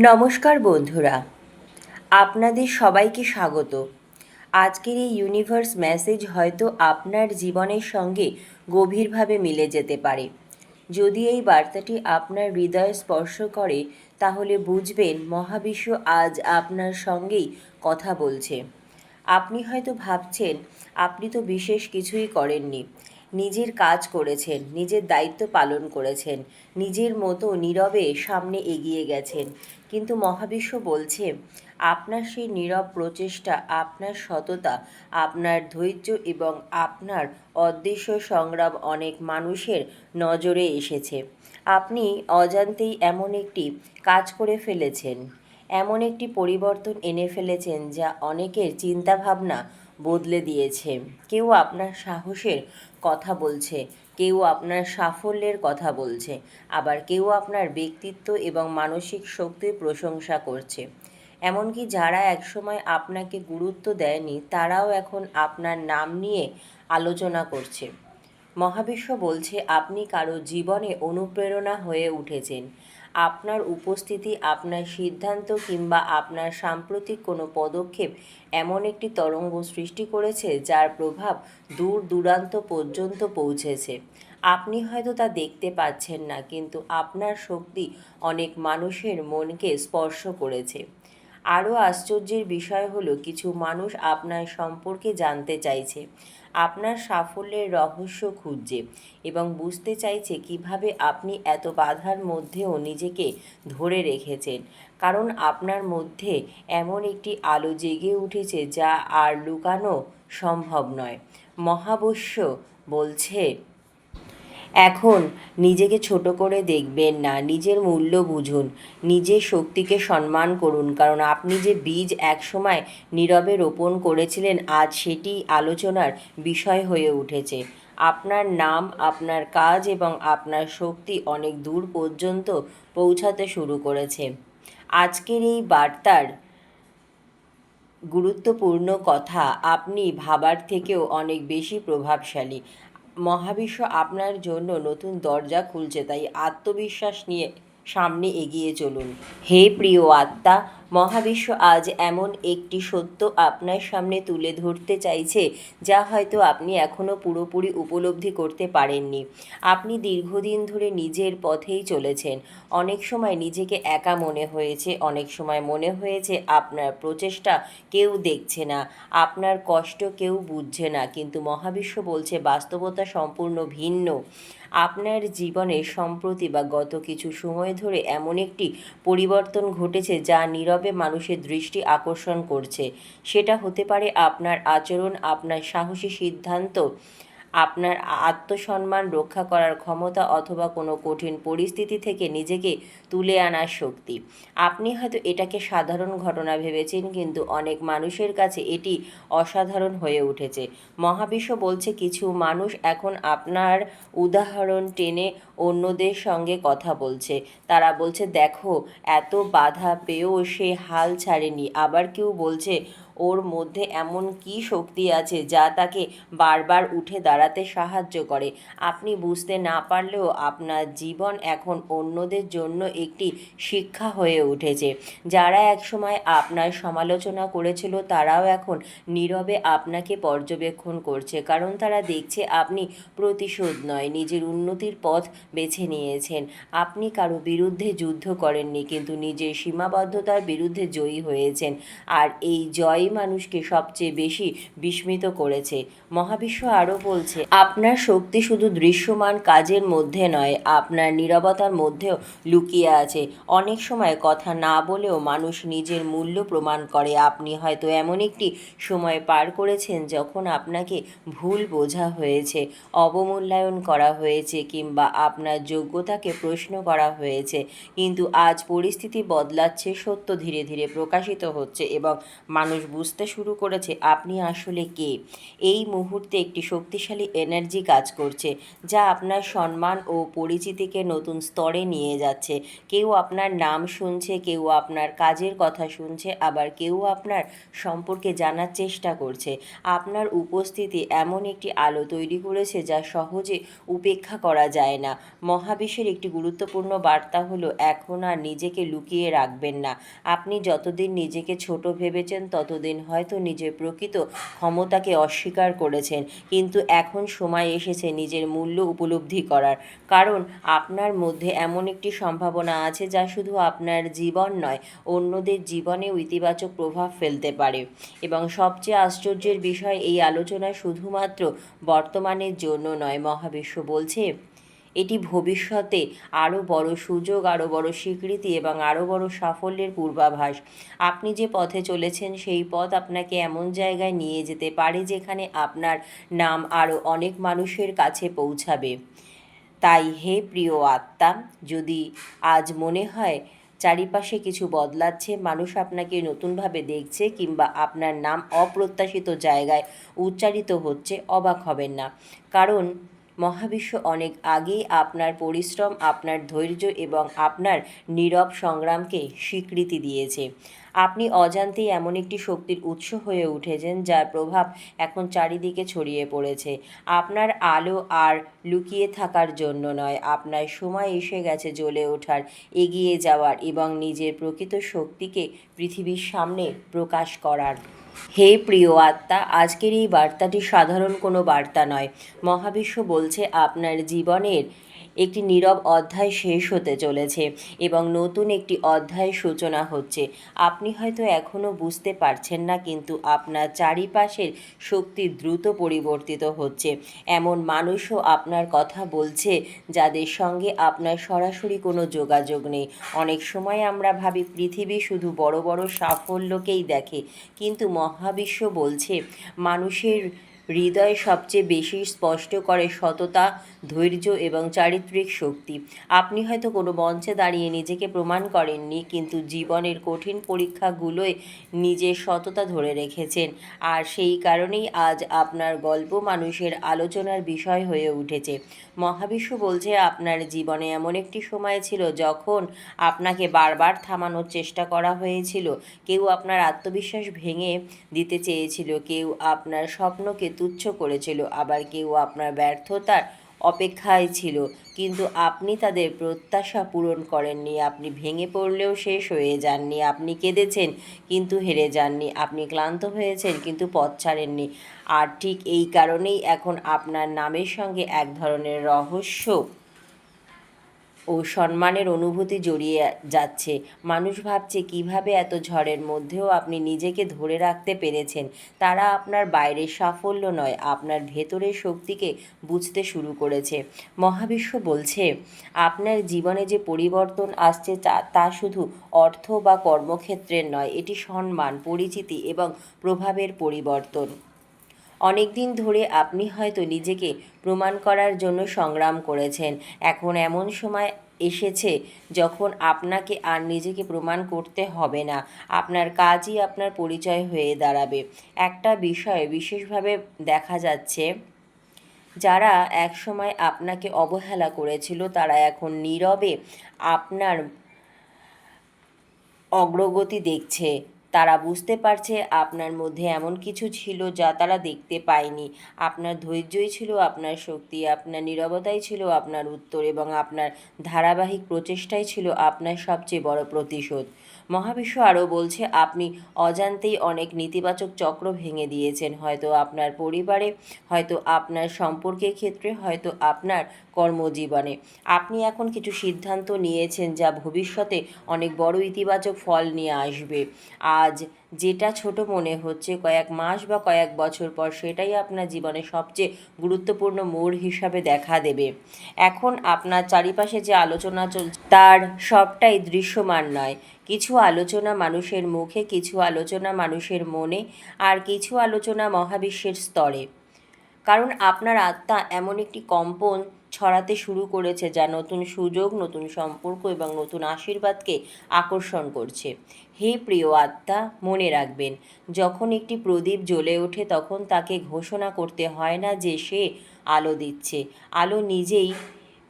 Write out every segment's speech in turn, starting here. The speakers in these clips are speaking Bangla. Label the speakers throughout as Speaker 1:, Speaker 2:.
Speaker 1: নমস্কার বন্ধুরা, আপনাদের সবাইকে স্বাগত। আজকের এই ইউনিভার্স মেসেজ হয়তো আপনার জীবনের সঙ্গে গভীরভাবে মিলে যেতে পারে। যদি এই বার্তাটি আপনার হৃদয় স্পর্শ করে, তাহলে বুঝবেন মহাবিশ্ব আজ আপনার সঙ্গেই কথা বলছে। আপনি হয়তো ভাবছেন, আপনি তো বিশেষ কিছুই করেননি। নিজের কাজ করেছেন, নিজের দায়িত্ব পালন করেছেন, নিজের মতো নীরবে সামনে এগিয়ে গেছেন। কিন্তু মহাবিশ্ব বলছে, আপনার সেই নীরব প্রচেষ্টা, আপনার সততা, আপনার ধৈর্য এবং আপনার অদৃশ্য সংগ্রাম অনেক মানুষের নজরে এসেছে। আপনি অজান্তেই এমন একটি কাজ করে ফেলেছেন, এমন একটি পরিবর্তন এনে ফেলেছেন যা অনেকের চিন্তাভাবনা বদলে দিয়েছে। কেউ আপনার সাহসের কথা বলছে, কেউ আপনার সাফল্যের কথা বলছে, আবার কেউ আপনার ব্যক্তিত্ব এবং মানসিক শক্তির প্রশংসা করছে। এমনকি যারা একসময় আপনাকে গুরুত্ব দেয়নি, তারাও এখন আপনার নাম নিয়ে আলোচনা করছে। মহাবিশ্ব বলছে, আপনি কারো জীবনে অনুপ্রেরণা হয়ে উঠেছেন। আপনার উপস্থিতি, আপনার সিদ্ধান্ত কিংবা আপনার সাম্প্রতিক কোনো পদক্ষেপ এমন একটি তরঙ্গ সৃষ্টি করেছে যার প্রভাব দূর দূরান্ত পর্যন্ত পৌঁছেছে। আপনি হয়তো তা দেখতে পাচ্ছেন না, কিন্তু আপনার শক্তি অনেক মানুষের মনকে স্পর্শ করেছে। আরও আশ্চর্যের বিষয় হলো, কিছু মানুষ আপনার সম্পর্কে জানতে চাইছে, আপনার সাফল্যের রহস্য খুঁজছে এবং বুঝতে চাইছে কিভাবে আপনি এত বাধার মধ্যেও নিজেকে ধরে রেখেছেন। কারণ আপনার মধ্যে এমন একটি আলো জেগে উঠেছে যা আর লুকানো সম্ভব নয়। মহাবিশ্ব বলছে, এখন নিজেকে ছোট করে দেখবেন না, নিজের মূল্য বুঝুন, নিজের শক্তিকে সম্মান করুন। কারণ আপনি যে বীজ একসময় নীরবে রোপণ করেছিলেন, আজ সেটি আলোচনার বিষয় হয়ে উঠেছে। আপনার নাম, আপনার কাজ এবং আপনার শক্তি অনেক দূর পর্যন্ত পৌঁছাতে শুরু করেছে। আজকের এই বার্তার গুরুত্বপূর্ণ কথা আপনি ভাবার থেকেও অনেক বেশি প্রভাবশালী। মহাবিশ্ব আপনার জন্য নতুন দরজা খুলছে, তাই আত্মবিশ্বাস নিয়ে সামনে এগিয়ে চলুন। হে প্রিয় আত্মা, মহাবিশ্ব আজ এমন একটি সত্য আপনার সামনে তুলে ধরতে চাইছে যা হয়তো আপনি এখনও পুরোপুরি উপলব্ধি করতে পারেননি। আপনি দীর্ঘদিন ধরে নিজের পথেই চলেছেন। অনেক সময় নিজেকে একা মনে হয়েছে, অনেক সময় মনে হয়েছে আপনার প্রচেষ্টা কেউ দেখছে না, আপনার কষ্ট কেউ বুঝছে না। কিন্তু মহাবিশ্ব বলছে, বাস্তবতা সম্পূর্ণ ভিন্ন। আপনার জীবনে সম্প্রতি বা গত কিছু সময় ধরে এমন একটি পরিবর্তন ঘটেছে যা নীরবে মানুষের দৃষ্টি আকর্ষণ করছে। সেটা হতে পারে আপনার আচরণ, আপনার সাহসী সিদ্ধান্ত, আপনার আত্মসম্মান রক্ষা করার ক্ষমতা, অথবা কোনো কঠিন পরিস্থিতি থেকে নিজেকে তুলে আনার শক্তি। আপনি হয়তো এটাকে সাধারণ ঘটনা ভেবেছেন, কিন্তু অনেক মানুষের কাছে এটি অসাধারণ হয়ে উঠেছে। মহাবিশ্ব বলছে, কিছু মানুষ এখন আপনার উদাহরণ টেনে অন্যদের সঙ্গে কথা বলছে। তারা বলছে, দেখো, এত বাধা পেয়েও সে হাল ছাড়েনি। আবার কেউ বলছে, ওর মধ্যে এমন কী শক্তি আছে যা তাকে বারবার উঠে দাঁড়াতে সাহায্য করে। আপনি বুঝতে না পারলেও আপনার জীবন এখন অন্যদের জন্য একটি শিক্ষা হয়ে উঠেছে। যারা একসময় আপনার সমালোচনা করেছিল, তারাও এখন নীরবে আপনাকে পর্যবেক্ষণ করছে, কারণ তারা দেখছে আপনি প্রতিশোধ নয়, নিজের উন্নতির পথ বেছে নিয়েছেন। আপনি কারো বিরুদ্ধে যুদ্ধ করেননি, কিন্তু নিজের সীমাবদ্ধতার বিরুদ্ধে জয়ী হয়েছেন। আর এই জয় মানুষকে সবচেয়ে বেশি বিস্মিত করেছে। মহাবিশ্ব আরও বলছে, আপনার শক্তি শুধু দৃশ্যমান কাজের মধ্যে নয়, আপনার নীরবতার মধ্যেও লুকিয়ে আছে। অনেক সময় কথা না বলেও মানুষ নিজের মূল্য প্রমাণ করে। আপনি হয়তো এমন একটি সময় পার করেছেন যখন আপনাকে ভুল বোঝা হয়েছে, অবমূল্যায়ন করা হয়েছে কিংবা আপনার যোগ্যতাকে প্রশ্ন করা হয়েছে। কিন্তু আজ পরিস্থিতি বদলাচ্ছে, সত্য ধীরে ধীরে প্রকাশিত হচ্ছে এবং মানুষ বুঝতে শুরু করেছে আপনি আসলে কে। এই মুহূর্তে একটি শক্তিশালী এনার্জি কাজ করছে, যা আপনার সম্মান ও পরিচিতিকে নতুন স্তরে নিয়ে যাচ্ছে। কেউ আপনার নাম শুনছে, কেউ আপনার কাজের কথা শুনছে, আবার কেউ আপনার সম্পর্কে জানার চেষ্টা করছে। আপনার উপস্থিতি এমন একটি আলো তৈরি করেছে যা সহজে উপেক্ষা করা যায় না। মহাবিশ্বের একটি গুরুত্বপূর্ণ বার্তা হলো, এখন আর নিজেকে লুকিয়ে রাখবেন না। আপনি যতদিন নিজেকে ছোট ভেবেছেন ততদিন হয়তো নিজের প্রকৃত ক্ষমতাকে অস্বীকার করেছেন, কিন্তু এখন সময় এসেছে নিজের মূল্য উপলব্ধি করার। কারণ আপনার মধ্যে এমন একটি সম্ভাবনা আছে যা শুধু আপনার জীবন নয়, অন্যদের জীবনেও ইতিবাচক প্রভাব ফেলতে পারে। এবং সবচেয়ে আশ্চর্যের বিষয়, এই আলোচনা শুধুমাত্র বর্তমানের জন্য নয়। মহাবিশ্ব বলছে এটি ভবিষ্যতে আরও বড় সুযোগ, আরও বড় স্বীকৃতি এবং আরও বড় সাফল্যের পূর্বাভাস। আপনি যে পথে চলেছেন সেই পথ আপনাকে এমন জায়গায় নিয়ে যেতে পারে যেখানে আপনার নাম আরও অনেক মানুষের কাছে পৌঁছাবে। তাই হে প্রিয় আত্মা, যদি আজ মনে হয় চারিপাশে কিছু বদলাচ্ছে, মানুষ আপনাকে নতুনভাবে দেখছে, কিংবা আপনার নাম অপ্রত্যাশিত জায়গায় উচ্চারিত হচ্ছে, অবাক হবেন না। কারণ মহাবিশ্ব অনেক আগেই আপনার পরিশ্রম, আপনার ধৈর্য এবং আপনার নীরব সংগ্রামকে স্বীকৃতি দিয়েছে। আপনি অজান্তেই এমন একটি শক্তির উৎস হয়ে উঠেছেন যার প্রভাব এখন চারিদিকে ছড়িয়ে পড়েছে। আপনার আলো আর লুকিয়ে থাকার জন্য নয়, আপনার সময় এসে গেছে জ্বলে ওঠার, এগিয়ে যাওয়ার এবং নিজের প্রকৃত শক্তিকে পৃথিবীর সামনে প্রকাশ করার। হে প্রিয় আত্মা, আজকের এই বার্তাটি সাধারণ কোনো বার্তা নয়। মহাবিশ্ব বলছে আপনার জীবনের একটি নীরব অধ্যায় শেষ হতে চলেছে এবং নতুন একটি অধ্যায়ের সূচনা হচ্ছে। আপনি হয়তো এখনও বুঝতে পারছেন না, কিন্তু আপনার চারিপাশের শক্তি দ্রুত পরিবর্তিত হচ্ছে। এমন মানুষও আপনার কথা বলছে যাদের সঙ্গে আপনার সরাসরি কোনো যোগাযোগ নেই। অনেক সময় আমরা ভাবি পৃথিবী শুধু বড় বড় সাফল্যকেই দেখে, কিন্তু মহাবিশ্ব বলছে মানুষের হৃদয় সবচেয়ে বেশি স্পষ্ট করে সততা, ধৈর্য এবং চারিত্রিক শক্তি। আপনি হয়তো কোনো মঞ্চে দাঁড়িয়ে নিজেকে প্রমাণ করেননি, কিন্তু জীবনের কঠিন পরীক্ষাগুলোয় নিজের সততা ধরে রেখেছেন। আর সেই কারণেই আজ আপনার গল্প মানুষের আলোচনার বিষয় হয়ে উঠেছে। মহাবিশ্ব বলছে আপনার জীবনে এমন একটি সময় ছিল যখন আপনাকে বারবার থামানোর চেষ্টা করা হয়েছিল। কেউ আপনার আত্মবিশ্বাস ভেঙে দিতে চেয়েছিল, কেউ আপনার স্বপ্নকে তুচ্ছ করেছিল, আবার কেউ আপনার ব্যর্থতার অপেক্ষায় ছিল, কিন্তু আপনি তাদের প্রত্যাশা পূরণ করেননি। আপনি ভেঙে পড়লেও শেষ হয়ে যাননি, আপনি কেঁদেছেন কিন্তু হেরে যাননি, আপনি ক্লান্ত হয়েছেন কিন্তু পথ ছাড়েননি। আর ঠিক এই কারণেই এখন আপনার নামের সঙ্গে এক ধরনের রহস্য ও সম্মানের অনুভূতি জড়িয়ে যাচ্ছে। মানুষ ভাবছে কিভাবে এত ঝড়ের মধ্যেও আপনি নিজেকে ধরে রাখতে পেরেছেন। তারা আপনার বাইরের সাফল্য নয়, আপনার ভেতরের শক্তিকে বুঝতে শুরু করেছে। মহাবিশ্ব বলছে আপনার জীবনে যে পরিবর্তন আসছে তা শুধু অর্থ বা কর্মক্ষেত্রের নয়, এটি সম্মান, পরিচিতি এবং প্রভাবের পরিবর্তন। অনেক দিন ধরে আপনি হয়তো নিজেকে প্রমাণ করার জন্য সংগ্রাম করেছেন। এখন এমন সময় এসেছে যখন আপনাকে আর নিজেকে প্রমাণ করতে হবে না। আপনার কাজই আপনার পরিচয় হয়ে দাঁড়াবে। একটা বিষয় বিশেষভাবে দেখা যাচ্ছে, যারা একসময় আপনাকে অবহেলা করেছিল তারা এখন নীরবে আপনার অগ্রগতি দেখছে। তারা বুঝতে পারছে আপনার মধ্যে এমন কিছু ছিল যা তারা দেখতে পায়নি। আপনার ধৈর্যই ছিল আপনার শক্তি, আপনার নীরবতাই ছিল আপনার উত্তর, এবং আপনার ধারাবাহিক প্রচেষ্টাই ছিল আপনার সবচেয়ে বড় প্রতিশোধ। মহাবিশ্ব আরও বলছে আপনি অজান্তেই অনেক নেতিবাচক চক্র ভেঙে দিয়েছেন, হয়তো আপনার পরিবারে, হয়তো আপনার সম্পর্কের ক্ষেত্রে, হয়তো আপনার কর্মজীবনে। আপনি এখন কিছু সিদ্ধান্ত নিয়েছেন যা ভবিষ্যতে অনেক বড় ইতিবাচক ফল নিয়ে আসবে। আজ যেটা ছোট মনে হচ্ছে, কয়েক মাস বা কয়েক বছর পর সেটাই আপনার জীবনে সবচেয়ে গুরুত্বপূর্ণ মোড় হিসাবে দেখা দেবে। এখন আপনার চারিপাশে যে আলোচনা চলছে তার সবটাই দৃশ্যমান নয়। কিছু আলোচনা মানুষের মুখে, কিছু আলোচনা মানুষের মনে, আর কিছু আলোচনা মহাবিশ্বের স্তরে। কারণ আপনার আত্মা এমন একটি কম্পন ছড়াতে শুরু করেছে, যা নতুন সুযোগ, নতুন সম্পর্ক এবং নতুন আশীর্বাদকে আকর্ষণ করছে। হে প্রিয় আত্মা, মনে রাখবেন, যখন একটি প্রদীপ জ্বলে ওঠে তখন তাকে ঘোষণা করতে হয় না যে সে আলো দিচ্ছে। আলো নিজেই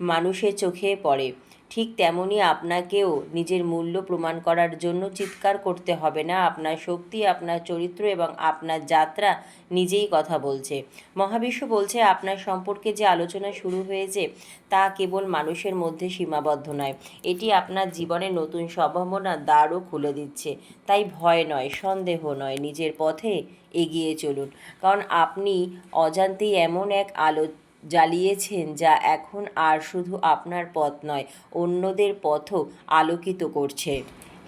Speaker 1: মানুষের চোখে পড়ে। ঠিক তেমনই আপনাকেও নিজের মূল্য প্রমাণ করার জন্য চিৎকার করতে হবে না। আপনার শক্তি, আপনার চরিত্র এবং আপনার যাত্রা নিজেই কথা বলছে। মহাবিশ্ব বলছে আপনার সম্পর্কে যে আলোচনা শুরু হয়েছে তা কেবল মানুষের মধ্যে সীমাবদ্ধ নয়, এটি আপনার জীবনে নতুন সম্ভাবনার দ্বারও খুলে দিচ্ছে। তাই ভয় নয়, সন্দেহ নয়, নিজের পথে এগিয়ে চলুন, কারণ আপনি অজান্তেই এমন এক আলো জ্বালিয়েছেন যা এখন আর শুধু আপনার পথ নয়, অন্যদের পথও আলোকিত করছে।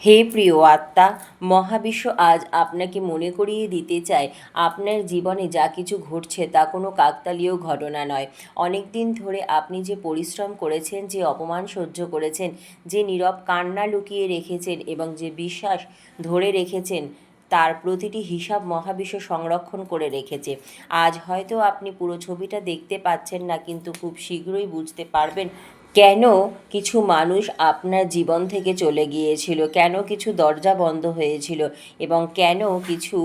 Speaker 1: হে প্রিয় আত্মা, মহাবিশ্ব আজ আপনাকে মনে করিয়ে দিতে চায় আপনার জীবনে যা কিছু ঘটছে তা কোনো কাকতালীয় ঘটনা নয়। অনেক দিন ধরে আপনি যে পরিশ্রম করেছেন, যে অপমান সহ্য করেছেন, যে নীরব কান্না লুকিয়ে রেখেছেন এবং যে বিশ্বাস ধরে রেখেছেন, তার প্রতিটি হিসাব মহাবিশ্ব সংরক্ষণ করে রেখেছে। আজ হয়তো আপনি পুরো ছবিটা দেখতে পাচ্ছেন না, কিন্তু খুব শীঘ্রই বুঝতে পারবেন কেন কিছু মানুষ আপনার জীবন থেকে চলে গিয়েছিল, কেন কিছু দরজা বন্ধ হয়েছিল এবং কেন কিছু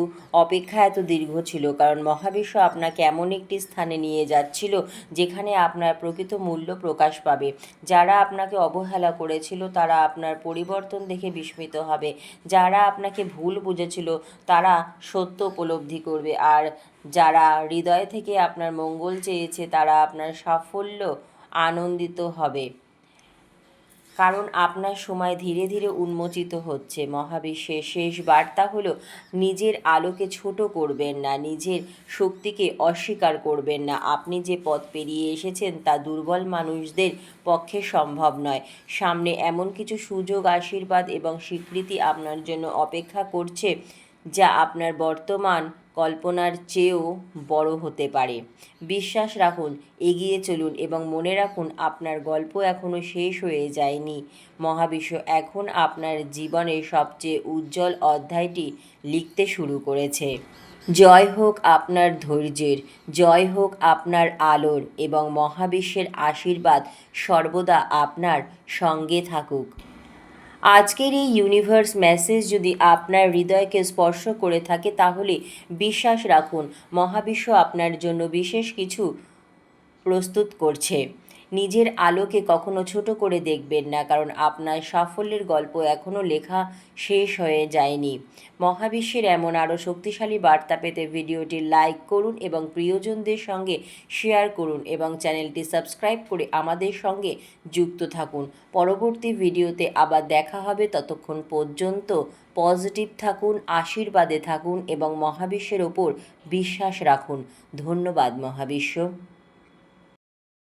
Speaker 1: অপেক্ষা এত দীর্ঘ ছিল। কারণ মহাবিশ্ব আপনাকে এমন একটি স্থানে নিয়ে যাচ্ছিল যেখানে আপনার প্রকৃত মূল্য প্রকাশ পাবে। যারা আপনাকে অবহেলা করেছিল তারা আপনার পরিবর্তন দেখে বিস্মিত হবে। যারা আপনাকে ভুল বুঝেছিল তারা সত্য উপলব্ধি করবে। আর যারা হৃদয় থেকে আপনার মঙ্গল চেয়েছে তারা আপনার সাফল্য আনন্দিত হবে, কারণ আপনার সময় ধীরে ধীরে উন্মোচিত হচ্ছে। মহাবিশ্বের শেষ বার্তা হলো, নিজের আলোকে ছোট করবেন না, নিজের শক্তিকে অস্বীকার করবেন না। আপনি যে পথ পেরিয়ে এসেছেন তা দুর্বল মানুষদের পক্ষে সম্ভব নয়। সামনে এমন কিছু সুযোগ, আশীর্বাদ এবং স্বীকৃতি আপনার জন্য অপেক্ষা করছে যা আপনার বর্তমান কল্পনার চেয়েও বড় হতে পারে। বিশ্বাস রাখুন, এগিয়ে চলুন এবং মনে রাখুন আপনার গল্প এখনও শেষ হয়ে যায়নি। মহাবিশ্ব এখন আপনার জীবনের সবচেয়ে উজ্জ্বল অধ্যায়টি লিখতে শুরু করেছে। জয় হোক আপনার ধৈর্যের, জয় হোক আপনার আলোর, এবং মহাবিশ্বের আশীর্বাদ সর্বদা আপনার সঙ্গে থাকুক। আজকের এই ইউনিভার্স মেসেজ যদি আপনার হৃদয়কে স্পর্শ করে থাকে তাহলে বিশ্বাস রাখুন, মহাবিশ্ব আপনার জন্য বিশেষ কিছু প্রস্তুত করছে। নিজের আলোকে কখনো ছোট করে দেখবেন না, কারণ আপনার সাফল্যের গল্প এখনও লেখা শেষ হয়ে যায়নি। মহাবিশ্বের এমন আরও শক্তিশালী বার্তা পেতে ভিডিওটি লাইক করুন এবং প্রিয়জনদের সঙ্গে শেয়ার করুন এবং চ্যানেলটি সাবস্ক্রাইব করে আমাদের সঙ্গে যুক্ত থাকুন। পরবর্তী ভিডিওতে আবার দেখা হবে। ততক্ষণ পর্যন্ত পজিটিভ থাকুন, আশীর্বাদে থাকুন এবং মহাবিশ্বের ওপর বিশ্বাস রাখুন। ধন্যবাদ মহাবিশ্ব।